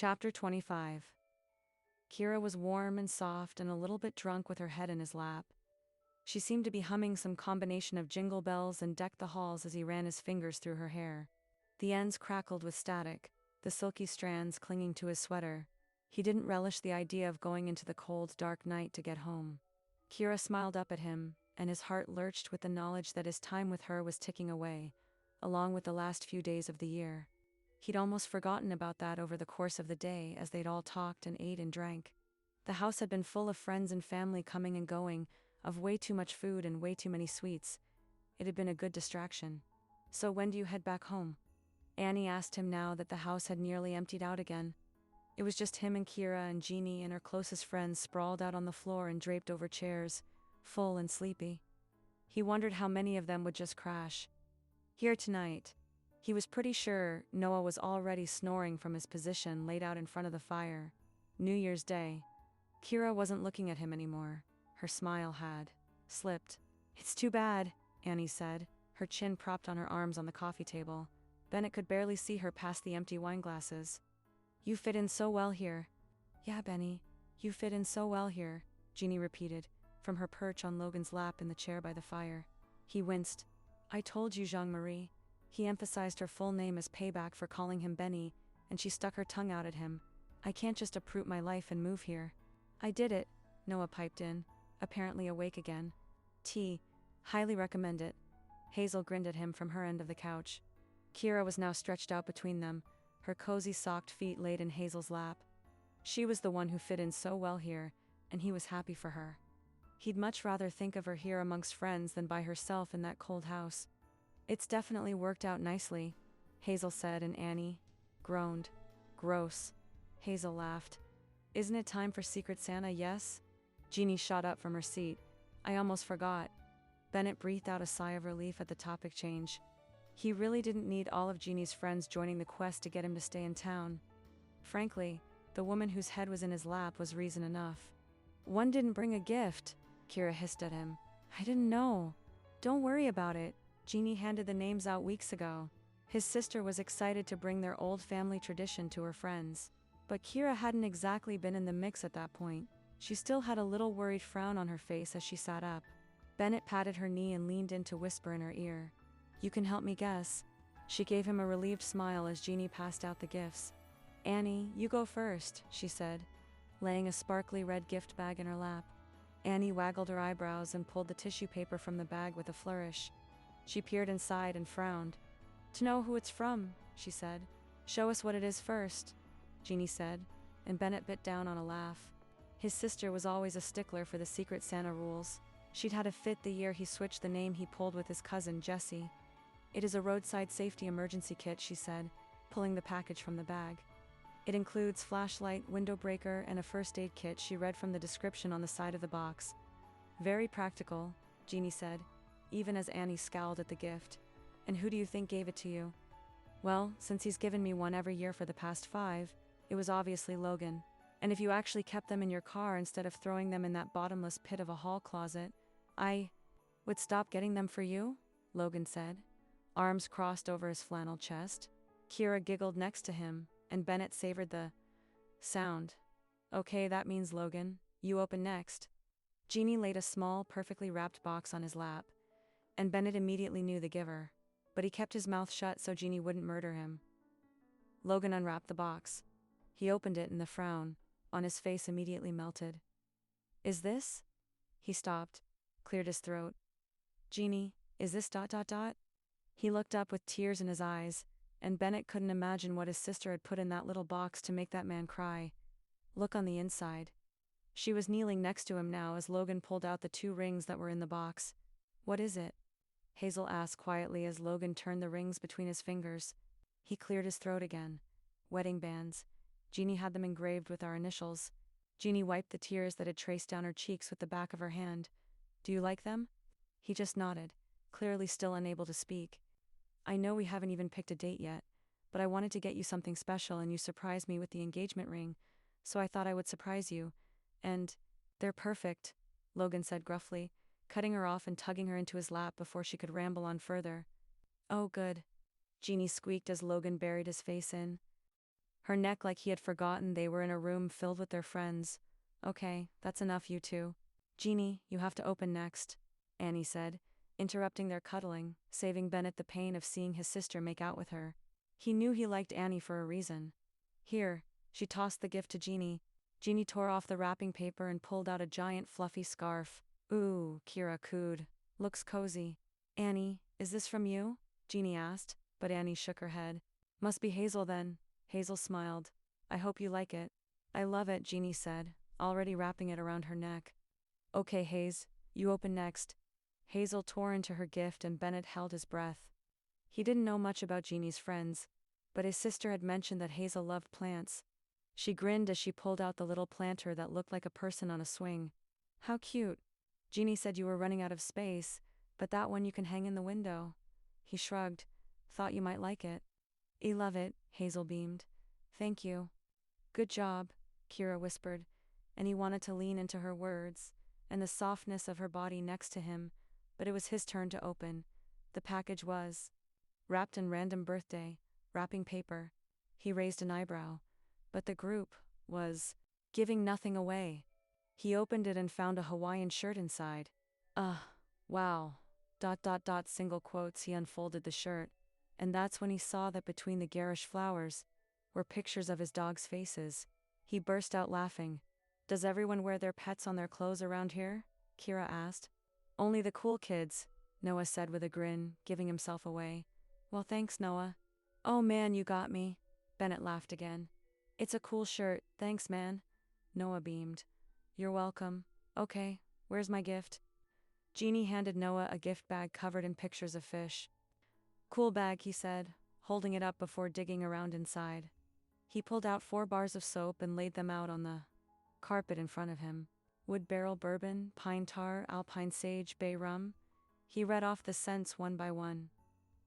Chapter 25. Kira was warm and soft and a little bit drunk with her head in his lap. She seemed to be humming some combination of jingle bells and decked the halls as he ran his fingers through her hair. The ends crackled with static, the silky strands clinging to his sweater. He didn't relish the idea of going into the cold, dark night to get home. Kira smiled up at him, and his heart lurched with the knowledge that his time with her was ticking away, along with the last few days of the year. He'd almost forgotten about that over the course of the day as they'd all talked and ate and drank. The house had been full of friends and family coming and going, of way too much food and way too many sweets. It had been a good distraction. "So when do you head back home?" Annie asked him now that the house had nearly emptied out again. It was just him and Kira and Jeannie and her closest friends sprawled out on the floor and draped over chairs, full and sleepy. He wondered how many of them would just crash. Here tonight. He was pretty sure Noah was already snoring from his position laid out in front of the fire. New Year's Day. Kira wasn't looking at him anymore. Her smile had slipped. "It's too bad," Annie said, her chin propped on her arms on the coffee table. Bennett could barely see her past the empty wine glasses. "You fit in so well here." "Yeah, Benny, you fit in so well here," Jeannie repeated, from her perch on Logan's lap in the chair by the fire. He winced. "I told you, Jean-Marie." He emphasized her full name as payback for calling him Benny, and she stuck her tongue out at him. "I can't just uproot my life and move here." "I did it," Noah piped in, apparently awake again. "Tea. Highly recommend it." Hazel grinned at him from her end of the couch. Kira was now stretched out between them, her cozy socked feet laid in Hazel's lap. She was the one who fit in so well here, and he was happy for her. He'd much rather think of her here amongst friends than by herself in that cold house. "It's definitely worked out nicely," Hazel said, and Annie groaned. "Gross." Hazel laughed. "Isn't it time for Secret Santa, yes?" Jeannie shot up from her seat. "I almost forgot." Bennett breathed out a sigh of relief at the topic change. He really didn't need all of Jeannie's friends joining the quest to get him to stay in town. Frankly, the woman whose head was in his lap was reason enough. "One didn't bring a gift," Kira hissed at him. "I didn't know." "Don't worry about it. Jeannie handed the names out weeks ago." His sister was excited to bring their old family tradition to her friends. But Kira hadn't exactly been in the mix at that point. She still had a little worried frown on her face as she sat up. Bennett patted her knee and leaned in to whisper in her ear. "You can help me guess." She gave him a relieved smile as Jeannie passed out the gifts. "Annie, you go first," she said, laying a sparkly red gift bag in her lap. Annie waggled her eyebrows and pulled the tissue paper from the bag with a flourish. She peered inside and frowned. "To know who it's from," she said. "Show us what it is first," Jeannie said, and Bennett bit down on a laugh. His sister was always a stickler for the Secret Santa rules. She'd had a fit the year he switched the name he pulled with his cousin, Jessie. "It is a roadside safety emergency kit," she said, pulling the package from the bag. "It includes flashlight, window breaker, and a first aid kit," she read from the description on the side of the box. "Very practical," Jeannie said, even as Annie scowled at the gift. "And who do you think gave it to you?" "Well, since he's given me one every year for the past 5, it was obviously Logan. And if you actually kept them in your car instead of throwing them in that bottomless pit of a hall closet, I would stop getting them for you," Logan said, arms crossed over his flannel chest. Kira giggled next to him, and Bennett savored the sound. "Okay, that means Logan, you open next." Jeannie laid a small, perfectly wrapped box on his lap, and Bennett immediately knew the giver. But he kept his mouth shut so Jeannie wouldn't murder him. Logan unwrapped the box. He opened it, and the frown on his face immediately melted. "Is this?" He stopped, cleared his throat. "Jeannie, is this ... He looked up with tears in his eyes, and Bennett couldn't imagine what his sister had put in that little box to make that man cry. "Look on the inside." She was kneeling next to him now as Logan pulled out the 2 rings that were in the box. "What is it?" Hazel asked quietly as Logan turned the rings between his fingers. He cleared his throat again. "Wedding bands. Jeannie had them engraved with our initials." Jeannie wiped the tears that had traced down her cheeks with the back of her hand. "Do you like them?" He just nodded, clearly still unable to speak. "I know we haven't even picked a date yet, but I wanted to get you something special and you surprised me with the engagement ring, so I thought I would surprise you. And they're perfect," Logan said gruffly, cutting her off and tugging her into his lap before she could ramble on further. "Oh, good," Jeannie squeaked as Logan buried his face in. her neck like he had forgotten they were in a room filled with their friends. Okay, that's enough, you two. Jeannie, you have to open next, Annie said, interrupting their cuddling, saving Bennett the pain of seeing his sister make out with her. He knew he liked Annie for a reason. Here, she tossed the gift to Jeannie. Jeannie tore off the wrapping paper and pulled out a giant fluffy scarf. Ooh, Kira cooed. Looks cozy. Annie, is this from you? Jeannie asked, but Annie shook her head. Must be Hazel then. Hazel smiled. I hope you like it. I love it, Jeannie said, already wrapping it around her neck. Okay, Haze, you open next. Hazel tore into her gift and Bennett held his breath. He didn't know much about Jeannie's friends, but his sister had mentioned that Hazel loved plants. She grinned as she pulled out the little planter that looked like a person on a swing. How cute. Jeannie said you were running out of space, but that one you can hang in the window. He shrugged. Thought you might like it. I love it, Hazel beamed. Thank you. Good job, Kira whispered, and he wanted to lean into her words and the softness of her body next to him, but it was his turn to open. The package was wrapped in random birthday wrapping paper. He raised an eyebrow, but the group was giving nothing away. He opened it and found a Hawaiian shirt inside. Wow. Single quotes. He unfolded the shirt, and that's when he saw that between the garish flowers were pictures of his dog's faces. He burst out laughing. Does everyone wear their pets on their clothes around here? Kira asked. Only the cool kids, Noah said with a grin, giving himself away. Well, thanks, Noah. Oh man, you got me. Bennett laughed again. It's a cool shirt, thanks man. Noah beamed. You're welcome. Okay, where's my gift? Jeannie handed Noah a gift bag covered in pictures of fish. Cool bag, he said, holding it up before digging around inside. He pulled out 4 bars of soap and laid them out on the carpet in front of him. Wood barrel bourbon, pine tar, alpine sage, bay rum. He read off the scents one by one.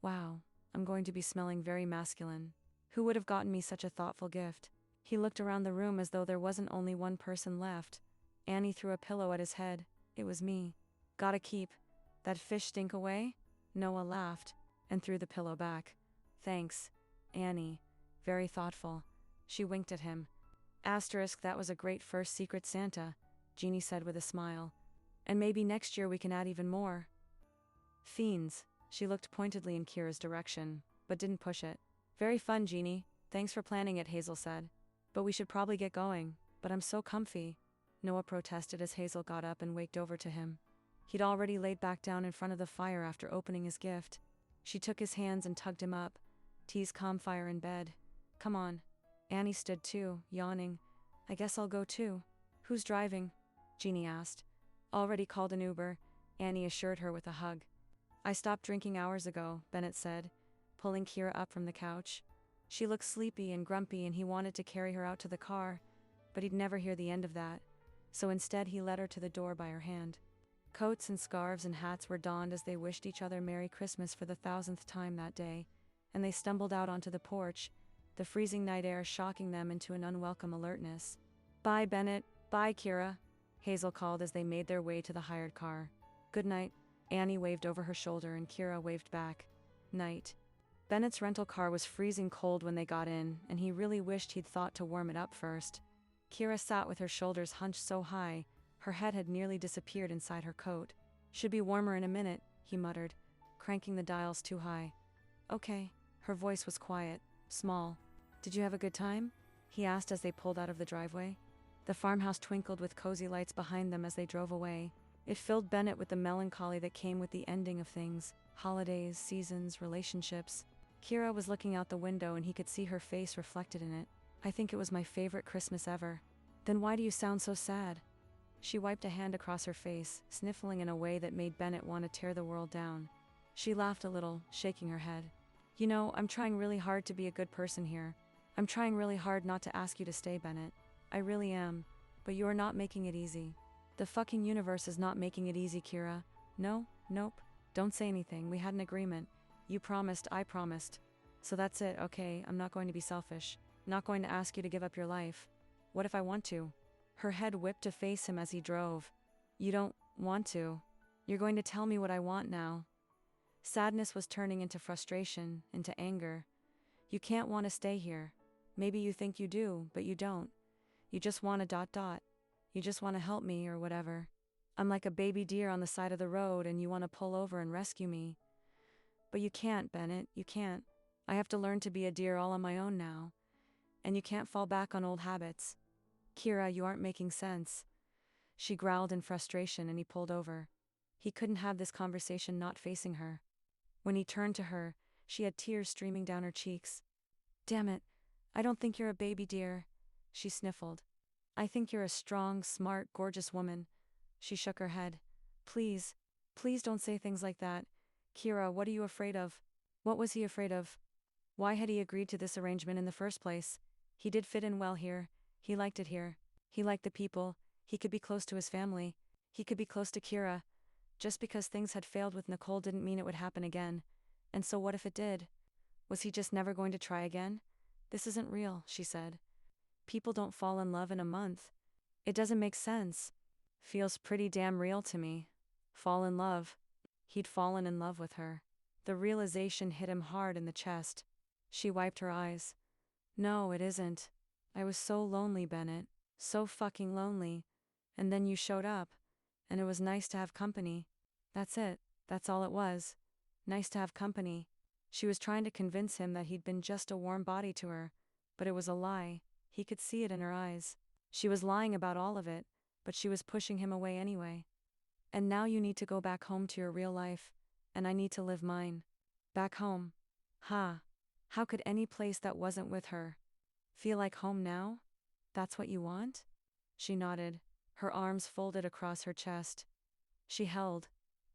Wow, I'm going to be smelling very masculine. Who would have gotten me such a thoughtful gift? He looked around the room as though there wasn't only one person left. Annie threw a pillow at his head. It was me. Gotta keep that fish stink away? Noah laughed and threw the pillow back. Thanks, Annie. Very thoughtful. She winked at him. Asterisk, that was a great first Secret Santa, Jeannie said with a smile. And maybe next year we can add even more. Fiends. She looked pointedly in Kira's direction, but didn't push it. Very fun, Jeannie. Thanks for planning it, Hazel said. But we should probably get going. But I'm so comfy. Noah protested as Hazel got up and waked over to him. He'd already laid back down in front of the fire after opening his gift. She took his hands and tugged him up. Tease campfire in bed. Come on. Annie stood too, yawning. I guess I'll go too. Who's driving? Jeannie asked. Already called an Uber, Annie assured her with a hug. I stopped drinking hours ago, Bennett said, pulling Kira up from the couch. She looked sleepy and grumpy and he wanted to carry her out to the car, but he'd never hear the end of that. So instead he led her to the door by her hand. Coats and scarves and hats were donned as they wished each other Merry Christmas for the 1000th time that day, and they stumbled out onto the porch, the freezing night air shocking them into an unwelcome alertness. Bye, Bennett. Bye, Kira, Hazel called as they made their way to the hired car. Good night. Annie waved over her shoulder and Kira waved back. Night. Bennett's rental car was freezing cold when they got in, and he really wished he'd thought to warm it up first. Kira sat with her shoulders hunched so high, her head had nearly disappeared inside her coat. Should be warmer in a minute, he muttered, cranking the dials too high. Okay. Her voice was quiet, small. Did you have a good time? He asked as they pulled out of the driveway. The farmhouse twinkled with cozy lights behind them as they drove away. It filled Bennett with the melancholy that came with the ending of things. Holidays, seasons, relationships. Kira was looking out the window and he could see her face reflected in it. I think it was my favorite Christmas ever. Then why do you sound so sad? She wiped a hand across her face, sniffling in a way that made Bennett want to tear the world down. She laughed a little, shaking her head. You know, I'm trying really hard to be a good person here. I'm trying really hard not to ask you to stay, Bennett. I really am. But you are not making it easy. The fucking universe is not making it easy, Kira. No? Nope. Don't say anything. We had an agreement. You promised, I promised. So that's it, okay? I'm not going to be selfish. Not going to ask you to give up your life. What if I want to? Her head whipped to face him as he drove. You don't want to. You're going to tell me what I want now. Sadness was turning into frustration, into anger. You can't want to stay here. Maybe you think you do, but you don't. You just want a ... You just want to help me or whatever. I'm like a baby deer on the side of the road and you want to pull over and rescue me. But you can't, Bennett, you can't. I have to learn to be a deer all on my own now. And you can't fall back on old habits. Kira, you aren't making sense. She growled in frustration and he pulled over. He couldn't have this conversation not facing her. When he turned to her, she had tears streaming down her cheeks. Damn it, I don't think you're a baby deer, she sniffled. I think you're a strong, smart, gorgeous woman. She shook her head. Please, please don't say things like that. Kira, what are you afraid of? What was he afraid of? Why had he agreed to this arrangement in the first place? He did fit in well here. He liked it here. He liked the people. He could be close to his family. He could be close to Kira. Just because things had failed with Nicole didn't mean it would happen again. And so what if it did? Was he just never going to try again? This isn't real, she said. People don't fall in love in a month. It doesn't make sense. Feels pretty damn real to me. Fall in love. He'd fallen in love with her. The realization hit him hard in the chest. She wiped her eyes. No, it isn't. I was so lonely, Bennett. So fucking lonely. And then you showed up. And it was nice to have company. That's it. That's all it was. Nice to have company. She was trying to convince him that he'd been just a warm body to her. But it was a lie. He could see it in her eyes. She was lying about all of it, but she was pushing him away anyway. And now you need to go back home to your real life, and I need to live mine. Back home. Ha. How could any place that wasn't with her feel like home now? That's what you want? She nodded, her arms folded across her chest. She held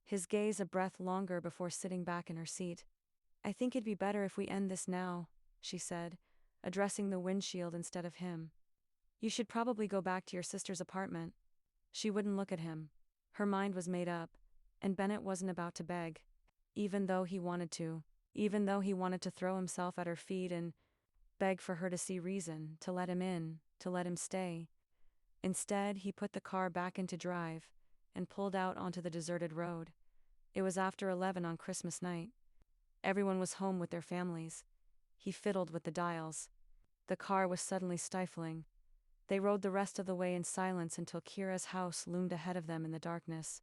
his gaze a breath longer before sitting back in her seat. I think it'd be better if we end this now, she said, addressing the windshield instead of him. You should probably go back to your sister's apartment. She wouldn't look at him. Her mind was made up, and Bennett wasn't about to beg. Even though he wanted to. Even though he wanted to throw himself at her feet and beg for her to see reason, to let him in, to let him stay. Instead, he put the car back into drive and pulled out onto the deserted road. It was after 11 on Christmas night. Everyone was home with their families. He fiddled with the dials. The car was suddenly stifling. They rode the rest of the way in silence until Kira's house loomed ahead of them in the darkness.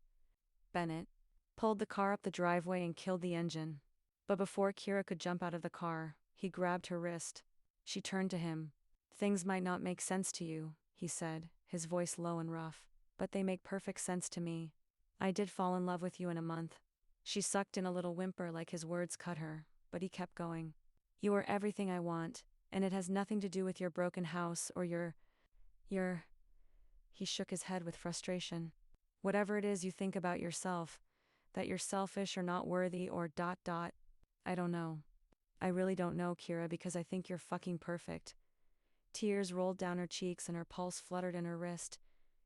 Bennett pulled the car up the driveway and killed the engine. But before Kira could jump out of the car, he grabbed her wrist. She turned to him. Things might not make sense to you, he said, his voice low and rough, but they make perfect sense to me. I did fall in love with you in a month. She sucked in a little whimper like his words cut her, but he kept going. You are everything I want, and it has nothing to do with your broken house or your... He shook his head with frustration. Whatever it is you think about yourself, that you're selfish or not worthy or ... I don't know. I really don't know, Kira, because I think you're fucking perfect. Tears rolled down her cheeks and her pulse fluttered in her wrist.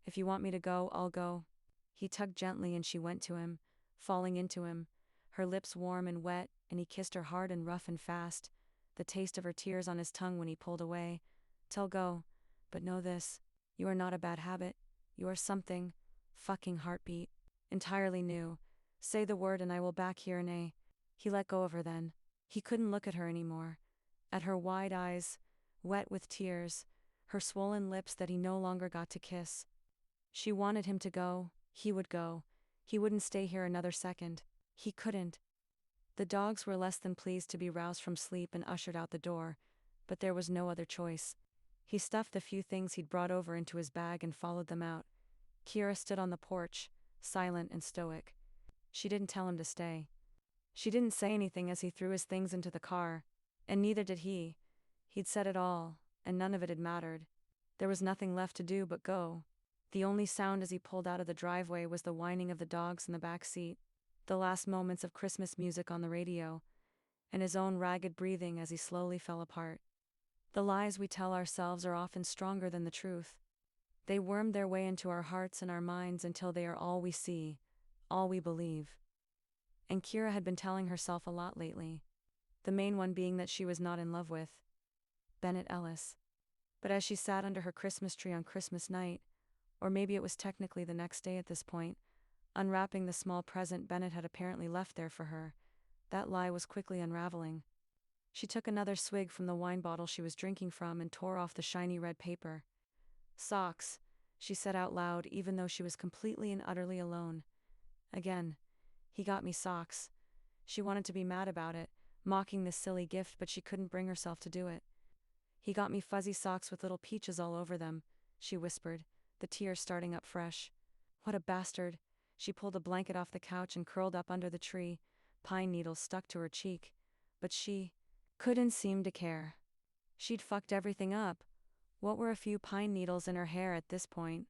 If you want me to go, I'll go. He tugged gently and she went to him, falling into him, her lips warm and wet, and he kissed her hard and rough and fast, the taste of her tears on his tongue when he pulled away. Tell go, but know this, you are not a bad habit. You are something, fucking heartbeat, entirely new. Say the word and I will back here nay. He let go of her then. He couldn't look at her anymore. At her wide eyes, wet with tears, her swollen lips that he no longer got to kiss. She wanted him to go, he would go. He wouldn't stay here another second. He couldn't. The dogs were less than pleased to be roused from sleep and ushered out the door, but there was no other choice. He stuffed the few things he'd brought over into his bag and followed them out. Kira stood on the porch, silent and stoic. She didn't tell him to stay. She didn't say anything as he threw his things into the car, and neither did he. He'd said it all, and none of it had mattered. There was nothing left to do but go. The only sound as he pulled out of the driveway was the whining of the dogs in the back seat, the last moments of Christmas music on the radio, and his own ragged breathing as he slowly fell apart. The lies we tell ourselves are often stronger than the truth. They worm their way into our hearts and our minds until they are all we see, all we believe. And Kira had been telling herself a lot lately, the main one being that she was not in love with Bennett Ellis. But as she sat under her Christmas tree on Christmas night, or maybe it was technically the next day at this point, unwrapping the small present Bennett had apparently left there for her, that lie was quickly unraveling. She took another swig from the wine bottle she was drinking from and tore off the shiny red paper. Socks, she said out loud, even though she was completely and utterly alone. Again. He got me socks. She wanted to be mad about it, mocking this silly gift, but she couldn't bring herself to do it. He got me fuzzy socks with little peaches all over them, she whispered, the tears starting up fresh. What a bastard. She pulled a blanket off the couch and curled up under the tree, pine needles stuck to her cheek. But she couldn't seem to care. She'd fucked everything up. What were a few pine needles in her hair at this point?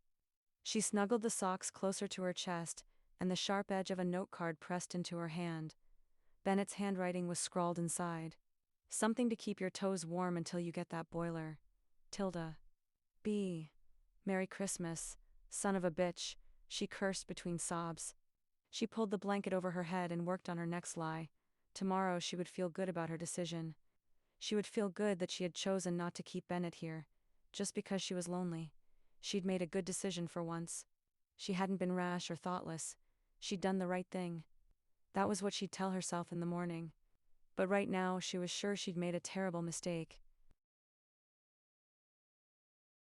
She snuggled the socks closer to her chest, and the sharp edge of a note card pressed into her hand. Bennett's handwriting was scrawled inside. Something to keep your toes warm until you get that boiler. Tilda. B. Merry Christmas, son of a bitch, she cursed between sobs. She pulled the blanket over her head and worked on her next lie. Tomorrow she would feel good about her decision. She would feel good that she had chosen not to keep Bennett here, just because she was lonely. She'd made a good decision for once. She hadn't been rash or thoughtless. She'd done the right thing. That was what she'd tell herself in the morning. But right now she was sure she'd made a terrible mistake.